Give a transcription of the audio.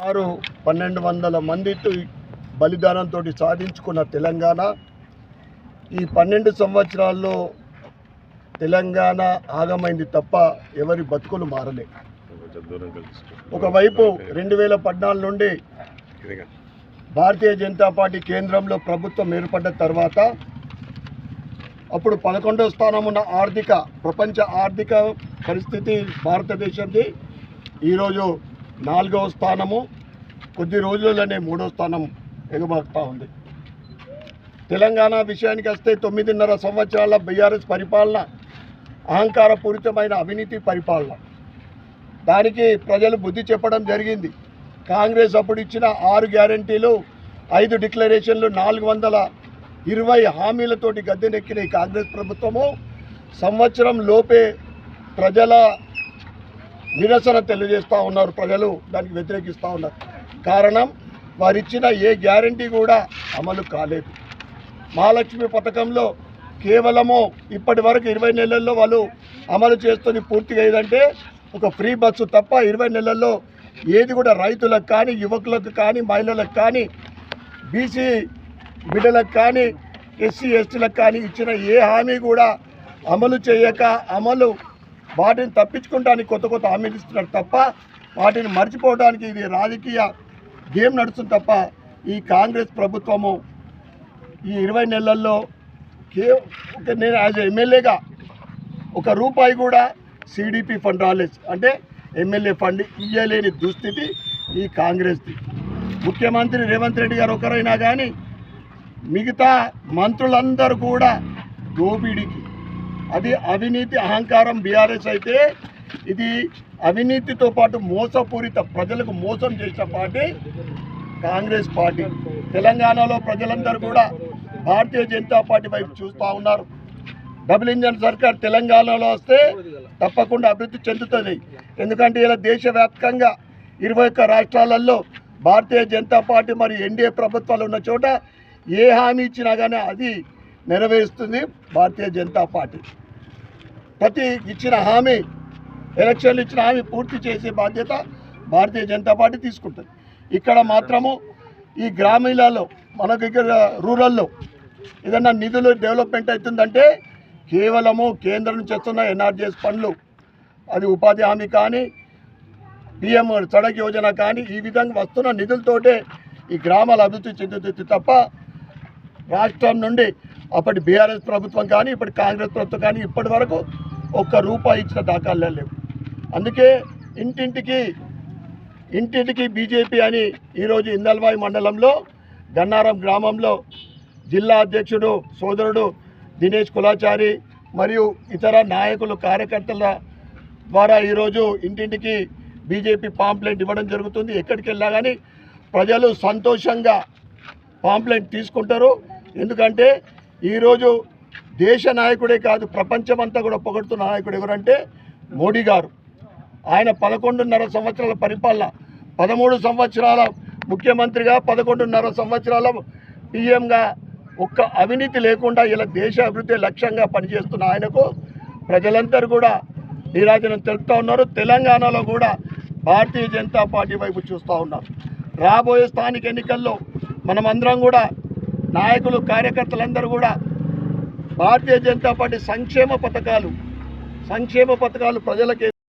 సుమారు 1200 మందితో బలిదానంతో సాధించుకున్న తెలంగాణ ఈ 12 సంవత్సరాల్లో తెలంగాణ ఆగమైంది తప్ప ఎవరి బతుకులు మారలే. ఒకవైపు 2014 నుండి భారతీయ జనతా పార్టీ కేంద్రంలో ప్రభుత్వం ఏర్పడ్డ తర్వాత అప్పుడు 11వ స్థానం ఉన్న ప్రపంచ ఆర్థిక పరిస్థితి భారతదేశంది ఈరోజు 4వ స్థానము, కొద్ది రోజుల్లోనే 3వ స్థానం ఎగబాకుతూ ఉంది. తెలంగాణ విషయానికి వస్తే 9.5 సంవత్సరాల బీఆర్ఎస్ పరిపాలన అహంకారపూరితమైన అవినీతి పరిపాలన. దానికి ప్రజలు బుద్ధి చెప్పడం జరిగింది. కాంగ్రెస్ అప్పుడు ఇచ్చిన 6 గ్యారంటీలు, 5 డిక్లరేషన్లు, 420 హామీలతోటి గద్దెనెక్కిన ఈ కాంగ్రెస్ ప్రభుత్వము సంవత్సరం లోపే ప్రజల నిరసన తెలియజేస్తూ ఉన్నారు. ప్రజలు దానికి వ్యతిరేకిస్తూ ఉన్నారు. కారణం, వారిచ్చిన ఏ గ్యారంటీ కూడా అమలు కాలేదు. మహాలక్ష్మి పథకంలో కేవలము ఇప్పటి వరకు 20 నెలల్లో వాళ్ళు అమలు చేస్తుంది పూర్తిగా ఏదంటే ఒక ఫ్రీ బస్సు తప్ప 20 నెలల్లో ఏది కూడా రైతులకు కానీ, యువకులకు కానీ, మహిళలకు కానీ, బీసీ బిడ్డలకు కానీ, ఎస్సీ ఎస్టీలకు కానీ ఇచ్చిన ఏ హామీ కూడా అమలు చేయక వాటిని తప్పించుకోవడానికి కొత్త హామీలు ఇస్తున్నారు తప్ప వాటిని మర్చిపోవడానికి ఇది రాజకీయ గేమ్ నడుస్తుంది తప్ప ఈ కాంగ్రెస్ ప్రభుత్వము ఈ 20 నెలల్లో నేను యాజ్ ఎమ్మెల్యేగా ₹1 కూడా సిడిపి ఫండ్ రాలేదు. అంటే ఎమ్మెల్యే ఫండ్ ఇయ్యలేని దుస్థితి ఈ కాంగ్రెస్ది. ముఖ్యమంత్రి రేవంత్ రెడ్డి గారు ఒకరైనా కానీ మిగతా మంత్రులందరూ కూడా దోపిడీకి, అది అవినీతి అహంకారం బీఆర్ఎస్ అయితే, ఇది అవినీతితో పాటు మోసపూరిత ప్రజలకు మోసం చేసిన పార్టీ కాంగ్రెస్ పార్టీ. తెలంగాణలో ప్రజలందరూ కూడా భారతీయ జనతా పార్టీ వైపు చూస్తూ ఉన్నారు. డబుల్ ఇంజన్ సర్కార్ తెలంగాణలో వస్తే తప్పకుండా అభివృద్ధి చెందుతుంది. ఎందుకంటే ఇలా దేశవ్యాప్తంగా 21 రాష్ట్రాలలో భారతీయ జనతా పార్టీ మరియు ఎన్డీఏ ప్రభుత్వాలు ఉన్న చోట ఏ హామీ ఇచ్చినా కానీ అది నెరవేరుస్తుంది భారతీయ జనతా పార్టీ. ప్రతి ఇచ్చిన హామీ, ఎలక్షన్లు ఇచ్చిన హామీ పూర్తి చేసే బాధ్యత భారతీయ జనతా పార్టీ తీసుకుంటుంది. ఇక్కడ మాత్రము ఈ గ్రామీణాల్లో మనకు ఇక్కడ రూరల్లో ఏదన్నా నిధులు డెవలప్మెంట్ అవుతుందంటే కేవలము కేంద్రం నుంచి వస్తున్న ఎన్ఆర్జీఎస్ ఫండ్లు, అది ఉపాధి హామీ కానీ, పిఎం సడక్ యోజన కానీ, ఈ విధంగా వస్తున్న నిధులతోటే ఈ గ్రామాల అభివృద్ధి చెందుతుంది తప్ప రాష్ట్రం నుండి అప్పటి బీఆర్ఎస్ ప్రభుత్వం కానీ ఇప్పటి కాంగ్రెస్ ప్రభుత్వం కానీ ఇప్పటి వరకు ₹1 ఇచ్చిన దాఖలు లేవు. అందుకే ఇంటింటికి బీజేపీ అని ఈరోజు ఇందల్వాయి మండలంలో గన్నారం గ్రామంలో జిల్లా అధ్యక్షుడు సోదరుడు దినేష్ కులాచారి మరియు ఇతర నాయకులు కార్యకర్తల ద్వారా ఈరోజు ఇంటింటికి బీజేపీ పాంప్లెంట్ ఇవ్వడం జరుగుతుంది. ఎక్కడికి వెళ్ళా కానీ ప్రజలు సంతోషంగా పాంప్లెంట్ తీసుకుంటారు. ఎందుకంటే ఈరోజు దేశ నాయకుడే కాదు, ప్రపంచమంతా కూడా పొగడుతున్న నాయకుడు ఎవరంటే మోడీ గారు. ఆయన 11.5 సంవత్సరాల పరిపాలన, 13 సంవత్సరాల ముఖ్యమంత్రిగా, 11.5 సంవత్సరాల పీఎంగా ఒక్క అవినీతి లేకుండా ఇలా దేశ అభివృద్ధి లక్ష్యంగా పనిచేస్తున్న ఆయనకు ప్రజలందరూ కూడా నీరాజనం తెలుపుతూ ఉన్నారు. తెలంగాణలో కూడా భారతీయ జనతా పార్టీ వైపు చూస్తూ ఉన్నారు. రాబోయే స్థానిక ఎన్నికల్లో మనమందరం కూడా నాయకులు, కార్యకర్తలందరూ కూడా భారతీయ జనతా పార్టీ సంక్షేమ పథకాలు ప్రజలకి